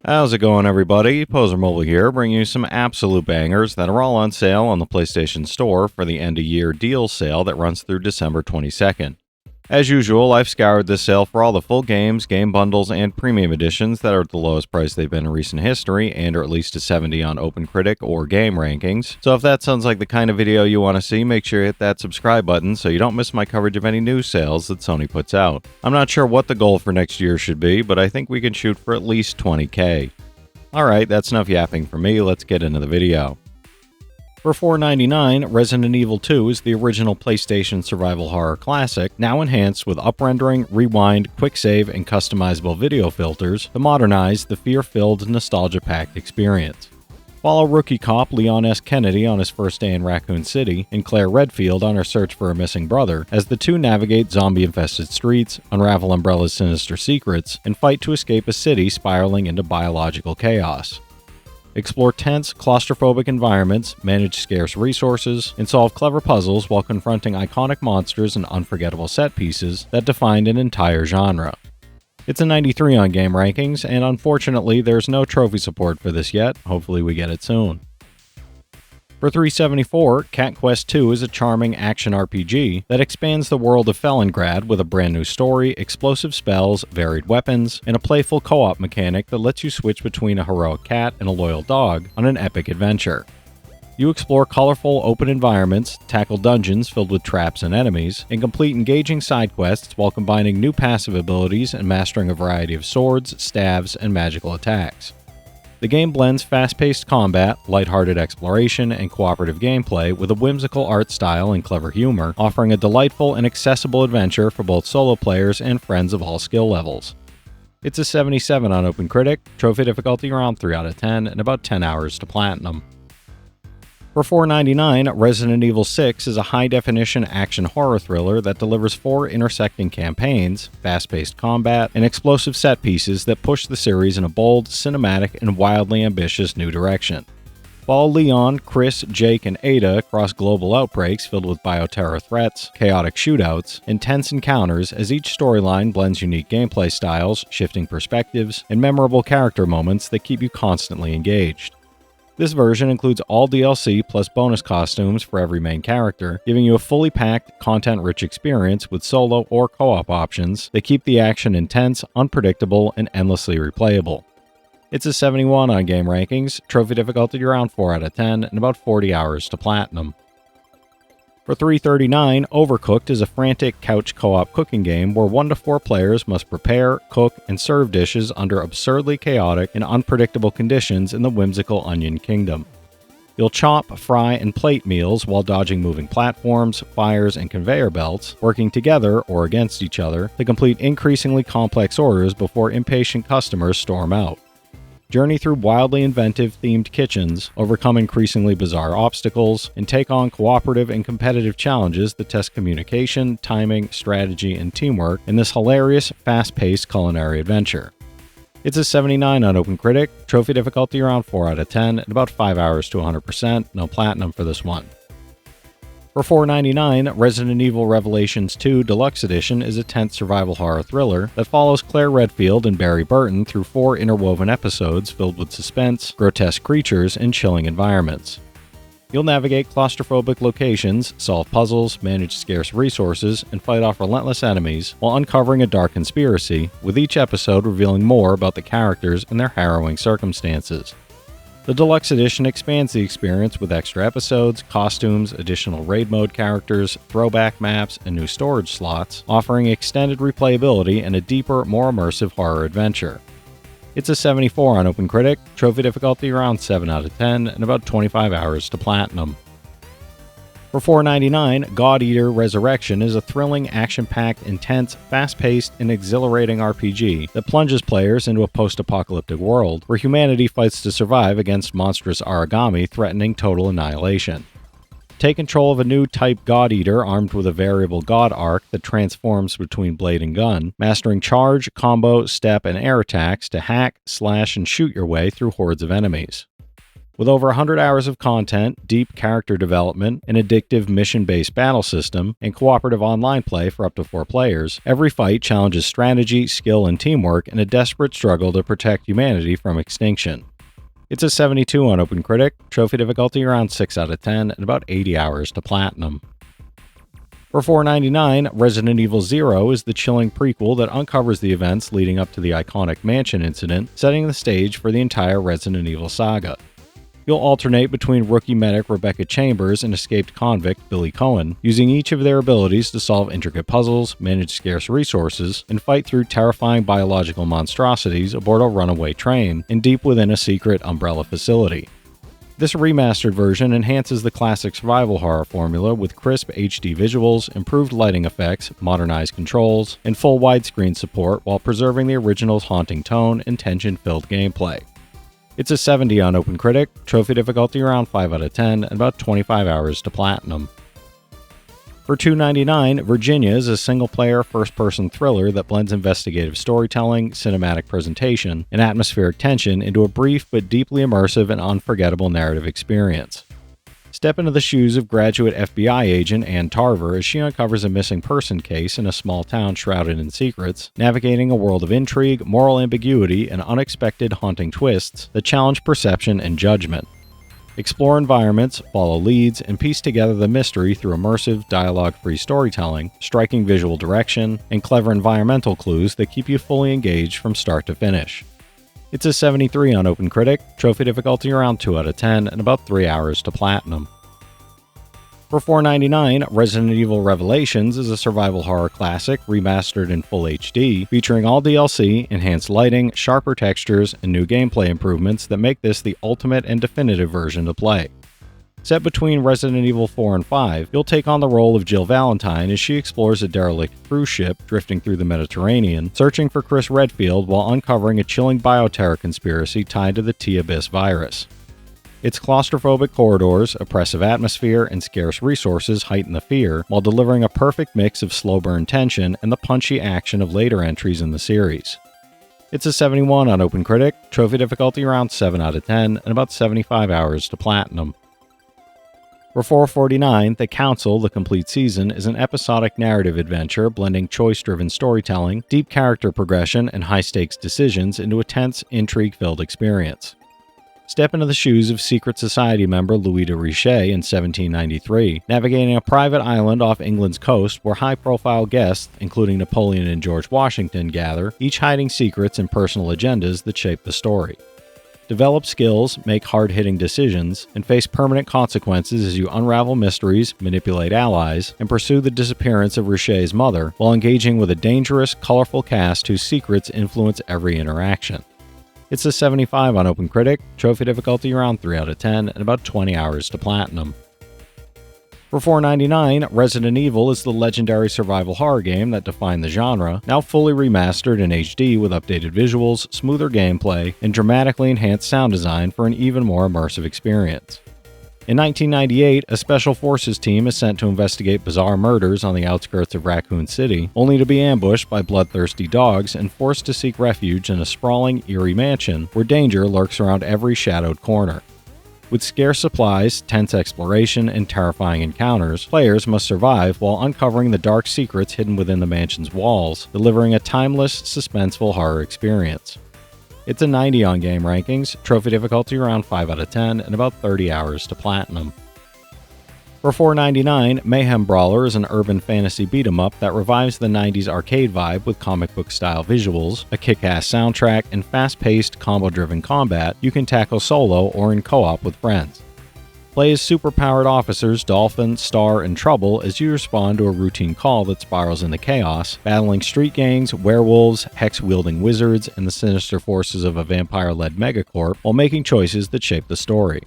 How's it going, everybody? Pozermobil here, bringing you some absolute bangers that are all on sale on the PlayStation Store for the end-of-year deal sale that runs through December 22nd. As usual, I've scoured this sale for all the full games, game bundles, and premium editions that are at the lowest price they've been in recent history and are at least a 70 on OpenCritic or Game Rankings. So if that sounds like the kind of video you want to see, make sure you hit that subscribe button so you don't miss my coverage of any new sales that Sony puts out. I'm not sure what the goal for next year should be, but I think we can shoot for at least 20K. Alright, that's enough yapping for me, let's get into the video. For $4.99, Resident Evil 2 is the original PlayStation survival horror classic, now enhanced with up-rendering, rewind, quick save, and customizable video filters to modernize the fear-filled, nostalgia-packed experience. Follow rookie cop Leon S. Kennedy on his first day in Raccoon City and Claire Redfield on her search for a missing brother as the two navigate zombie-infested streets, unravel Umbrella's sinister secrets, and fight to escape a city spiraling into biological chaos. Explore tense, claustrophobic environments, manage scarce resources, and solve clever puzzles while confronting iconic monsters and unforgettable set pieces that defined an entire genre. It's a 93 on Game Rankings, and unfortunately there's no trophy support for this yet. Hopefully we get it soon. For $3.74, Cat Quest 2 is a charming action RPG that expands the world of Felongrad with a brand new story, explosive spells, varied weapons, and a playful co-op mechanic that lets you switch between a heroic cat and a loyal dog on an epic adventure. You explore colorful open environments, tackle dungeons filled with traps and enemies, and complete engaging side quests while combining new passive abilities and mastering a variety of swords, staves, and magical attacks. The game blends fast-paced combat, lighthearted exploration, and cooperative gameplay with a whimsical art style and clever humor, offering a delightful and accessible adventure for both solo players and friends of all skill levels. It's a 77 on OpenCritic, trophy difficulty around 3 out of 10, and about 10 hours to platinum. For $4.99, Resident Evil 6 is a high-definition action horror thriller that delivers 4 intersecting campaigns, fast-paced combat, and explosive set pieces that push the series in a bold, cinematic, and wildly ambitious new direction. Follow Leon, Chris, Jake, and Ada across global outbreaks filled with bioterror threats, chaotic shootouts, and tense encounters as each storyline blends unique gameplay styles, shifting perspectives, and memorable character moments that keep you constantly engaged. This version includes all DLC plus bonus costumes for every main character, giving you a fully packed, content-rich experience with solo or co-op options that keep the action intense, unpredictable, and endlessly replayable. It's a 71 on Game Rankings, trophy difficulty around 4 out of 10, and about 40 hours to platinum. For $3.39, Overcooked is a frantic couch co-op cooking game where 1 to 4 players must prepare, cook, and serve dishes under absurdly chaotic and unpredictable conditions in the whimsical Onion Kingdom. You'll chop, fry, and plate meals while dodging moving platforms, fires, and conveyor belts, working together or against each other to complete increasingly complex orders before impatient customers storm out. Journey through wildly inventive themed kitchens, overcome increasingly bizarre obstacles, and take on cooperative and competitive challenges that test communication, timing, strategy, and teamwork in this hilarious, fast-paced culinary adventure. It's a 79 on OpenCritic, trophy difficulty around 4 out of 10, and about 5 hours to 100%, no platinum for this one. For $4.99, Resident Evil Revelations 2 Deluxe Edition is a tense survival horror thriller that follows Claire Redfield and Barry Burton through 4 interwoven episodes filled with suspense, grotesque creatures, and chilling environments. You'll navigate claustrophobic locations, solve puzzles, manage scarce resources, and fight off relentless enemies while uncovering a dark conspiracy, with each episode revealing more about the characters and their harrowing circumstances. The Deluxe Edition expands the experience with extra episodes, costumes, additional raid mode characters, throwback maps, and new storage slots, offering extended replayability and a deeper, more immersive horror adventure. It's a 74 on OpenCritic, trophy difficulty around 7 out of 10, and about 25 hours to platinum. For $4.99, God Eater Resurrection is a thrilling, action-packed, intense, fast-paced, and exhilarating RPG that plunges players into a post-apocalyptic world where humanity fights to survive against monstrous origami threatening total annihilation. Take control of a new type God Eater armed with a variable God arc that transforms between blade and gun, mastering charge, combo, step, and air attacks to hack, slash, and shoot your way through hordes of enemies. With over 100 hours of content, deep character development, an addictive mission-based battle system, and cooperative online play for up to 4 players, every fight challenges strategy, skill, and teamwork in a desperate struggle to protect humanity from extinction. It's a 72 on OpenCritic, trophy difficulty around 6 out of 10, and about 80 hours to platinum. For $4.99, Resident Evil 0 is the chilling prequel that uncovers the events leading up to the iconic mansion incident, setting the stage for the entire Resident Evil saga. You'll alternate between rookie medic Rebecca Chambers and escaped convict Billy Cohen, using each of their abilities to solve intricate puzzles, manage scarce resources, and fight through terrifying biological monstrosities aboard a runaway train and deep within a secret Umbrella facility. This remastered version enhances the classic survival horror formula with crisp HD visuals, improved lighting effects, modernized controls, and full widescreen support while preserving the original's haunting tone and tension-filled gameplay. It's a 70 on OpenCritic, trophy difficulty around 5 out of 10, and about 25 hours to platinum. For $2.99, Virginia is a single-player, first-person thriller that blends investigative storytelling, cinematic presentation, and atmospheric tension into a brief but deeply immersive and unforgettable narrative experience. Step into the shoes of graduate FBI agent Ann Tarver as she uncovers a missing person case in a small town shrouded in secrets, navigating a world of intrigue, moral ambiguity, and unexpected haunting twists that challenge perception and judgment. Explore environments, follow leads, and piece together the mystery through immersive, dialogue-free storytelling, striking visual direction, and clever environmental clues that keep you fully engaged from start to finish. It's a 73 on OpenCritic, trophy difficulty around 2 out of 10, and about 3 hours to platinum. For $4.99, Resident Evil Revelations is a survival horror classic remastered in full HD, featuring all DLC, enhanced lighting, sharper textures, and new gameplay improvements that make this the ultimate and definitive version to play. Set between Resident Evil 4 and 5, you'll take on the role of Jill Valentine as she explores a derelict cruise ship drifting through the Mediterranean, searching for Chris Redfield while uncovering a chilling bioterror conspiracy tied to the T-Abyss virus. Its claustrophobic corridors, oppressive atmosphere, and scarce resources heighten the fear, while delivering a perfect mix of slow-burn tension and the punchy action of later entries in the series. It's a 71 on OpenCritic, trophy difficulty around 7 out of 10, and about 75 hours to platinum. For $4.49, The Council: The Complete Season is an episodic narrative adventure blending choice-driven storytelling, deep character progression, and high-stakes decisions into a tense, intrigue-filled experience. Step into the shoes of secret society member Louis de Richet in 1793, navigating a private island off England's coast where high-profile guests, including Napoleon and George Washington, gather, each hiding secrets and personal agendas that shape the story. Develop skills, make hard-hitting decisions, and face permanent consequences as you unravel mysteries, manipulate allies, and pursue the disappearance of Richet's mother while engaging with a dangerous, colorful cast whose secrets influence every interaction. It's a 75 on OpenCritic, trophy difficulty around 3 out of 10, and about 20 hours to platinum. For $4.99, Resident Evil is the legendary survival horror game that defined the genre, now fully remastered in HD with updated visuals, smoother gameplay, and dramatically enhanced sound design for an even more immersive experience. In 1998, a Special Forces team is sent to investigate bizarre murders on the outskirts of Raccoon City, only to be ambushed by bloodthirsty dogs and forced to seek refuge in a sprawling, eerie mansion where danger lurks around every shadowed corner. With scarce supplies, tense exploration, and terrifying encounters, players must survive while uncovering the dark secrets hidden within the mansion's walls, delivering a timeless, suspenseful horror experience. It's a 90 on game rankings, trophy difficulty around 5 out of 10, and about 30 hours to platinum. For $4.99, Mayhem Brawler is an urban fantasy beat-em-up that revives the 90s arcade vibe with comic book-style visuals, a kick-ass soundtrack, and fast-paced, combo-driven combat you can tackle solo or in co-op with friends. Play as superpowered officers Dolphin, Star, and Trouble as you respond to a routine call that spirals into chaos, battling street gangs, werewolves, hex-wielding wizards, and the sinister forces of a vampire-led megacorp while making choices that shape the story.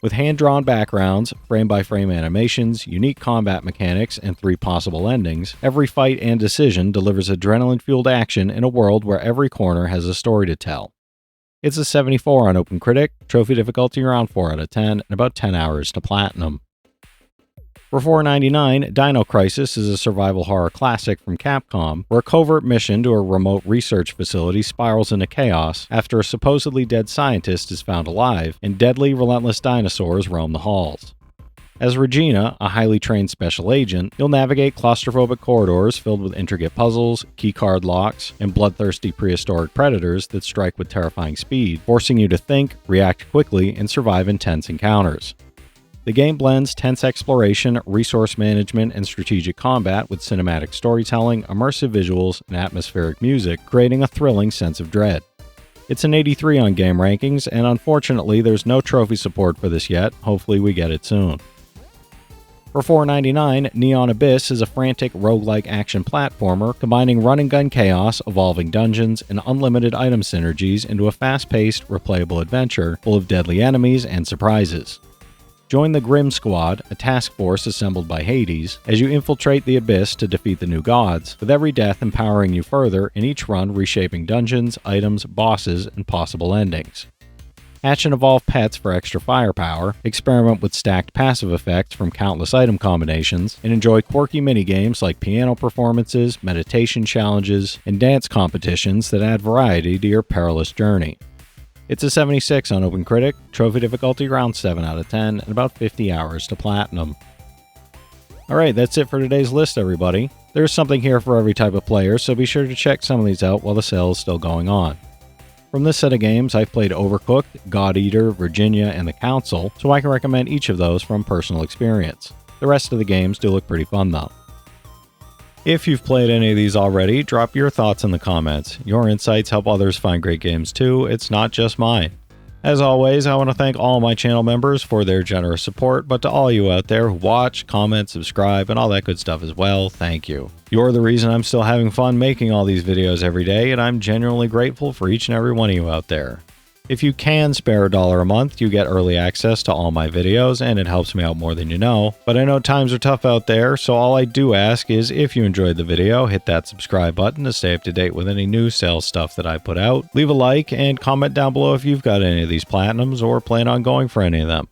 With hand-drawn backgrounds, frame-by-frame animations, unique combat mechanics, and 3 possible endings, every fight and decision delivers adrenaline-fueled action in a world where every corner has a story to tell. It's a 74 on OpenCritic, trophy difficulty around 4 out of 10, and about 10 hours to platinum. For $4.99, Dino Crisis is a survival horror classic from Capcom, where a covert mission to a remote research facility spirals into chaos after a supposedly dead scientist is found alive and deadly, relentless dinosaurs roam the halls. As Regina, a highly trained special agent, you'll navigate claustrophobic corridors filled with intricate puzzles, keycard locks, and bloodthirsty prehistoric predators that strike with terrifying speed, forcing you to think, react quickly, and survive intense encounters. The game blends tense exploration, resource management, and strategic combat with cinematic storytelling, immersive visuals, and atmospheric music, creating a thrilling sense of dread. It's an 83 on Game Rankings, and unfortunately there's no trophy support for this yet. Hopefully we get it soon. For $4.99, Neon Abyss is a frantic roguelike action platformer combining run-and-gun chaos, evolving dungeons, and unlimited item synergies into a fast-paced, replayable adventure full of deadly enemies and surprises. Join the Grim Squad, a task force assembled by Hades, as you infiltrate the Abyss to defeat the new gods, with every death empowering you further and each run reshaping dungeons, items, bosses, and possible endings. Hatch and evolve pets for extra firepower, experiment with stacked passive effects from countless item combinations, and enjoy quirky minigames like piano performances, meditation challenges, and dance competitions that add variety to your perilous journey. It's a 76 on OpenCritic, trophy difficulty around 7 out of 10, and about 50 hours to platinum. Alright, that's it for today's list, everybody. There's something here for every type of player, so be sure to check some of these out while the sale is still going on. From this set of games, I've played Overcooked, God Eater, Virginia, and The Council, so I can recommend each of those from personal experience. The rest of the games do look pretty fun though. If you've played any of these already, drop your thoughts in the comments. Your insights help others find great games too, it's not just mine. As always, I want to thank all my channel members for their generous support, but to all you out there who watch, comment, subscribe, and all that good stuff as well, thank you. You're the reason I'm still having fun making all these videos every day, and I'm genuinely grateful for each and every one of you out there. If you can spare $1 a month, you get early access to all my videos, and it helps me out more than you know. But I know times are tough out there, so all I do ask is if you enjoyed the video, hit that subscribe button to stay up to date with any new sales stuff that I put out. Leave a like and comment down below if you've got any of these platinums or plan on going for any of them.